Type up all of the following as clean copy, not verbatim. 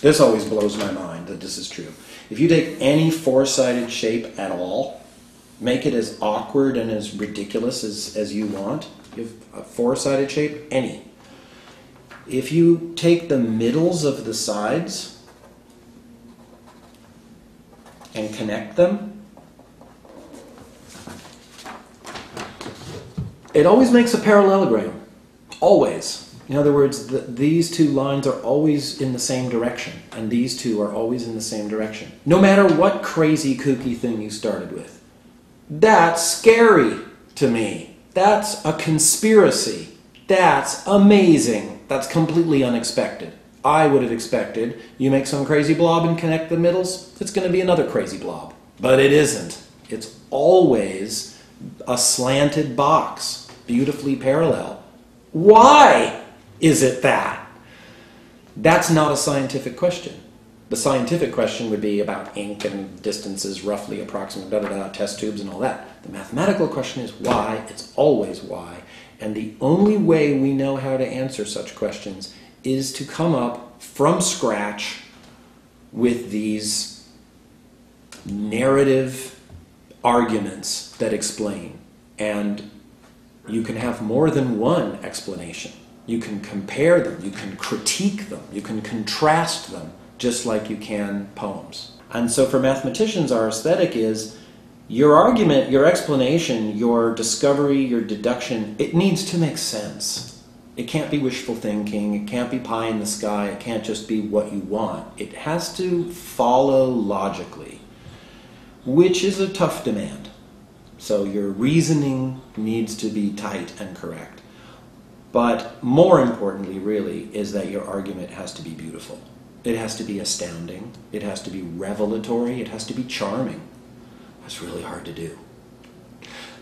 This always blows my mind that this is true. If you take any four-sided shape at all, make it as awkward and as ridiculous as you want, you have a four-sided shape, any. If you take the middles of the sides and connect them, it always makes a parallelogram. Always. In other words, these two lines are always in the same direction, and these two are always in the same direction. No matter what crazy, kooky thing you started with. That's scary to me. That's a conspiracy. That's amazing. That's completely unexpected. I would have expected you make some crazy blob and connect the middles, it's going to be another crazy blob. But it isn't. It's always a slanted box, beautifully parallel. Why is it that? That's not a scientific question. The scientific question would be about ink and distances, roughly approximate, test tubes and all that. The mathematical question is why. It's always why. And the only way we know how to answer such questions is to come up from scratch with these narrative arguments that explain. And you can have more than one explanation. You can compare them, you can critique them, you can contrast them, just like you can poems. And so for mathematicians, our aesthetic is your argument, your explanation, your discovery, your deduction, it needs to make sense. It can't be wishful thinking, it can't be pie in the sky, it can't just be what you want. It has to follow logically, which is a tough demand. So your reasoning needs to be tight and correct. But more importantly, really, is that your argument has to be beautiful. It has to be astounding. It has to be revelatory. It has to be charming. That's really hard to do.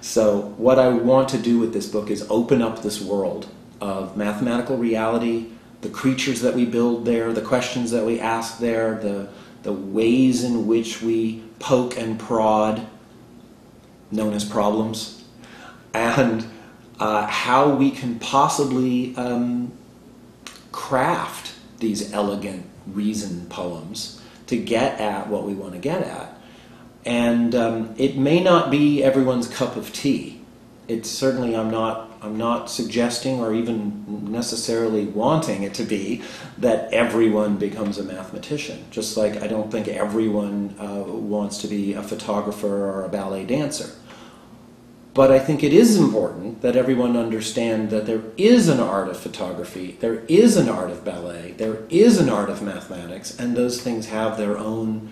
So what I want to do with this book is open up this world of mathematical reality, the creatures that we build there, the questions that we ask there, the ways in which we poke and prod, known as problems, and how we can possibly craft these elegant reason poems to get at what we want to get at. And it may not be everyone's cup of tea. It's certainly, I'm not suggesting or even necessarily wanting it to be that everyone becomes a mathematician. Just like I don't think everyone wants to be a photographer or a ballet dancer. But I think it is important that everyone understand that there is an art of photography, there is an art of ballet, there is an art of mathematics, and those things have their own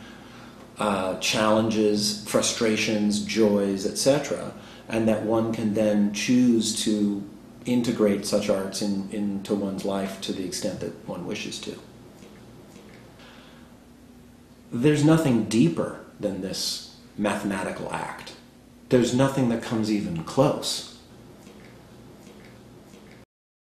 challenges, frustrations, joys, etc., and that one can then choose to integrate such arts into one's life to the extent that one wishes to. There's nothing deeper than this mathematical act. There's nothing that comes even close.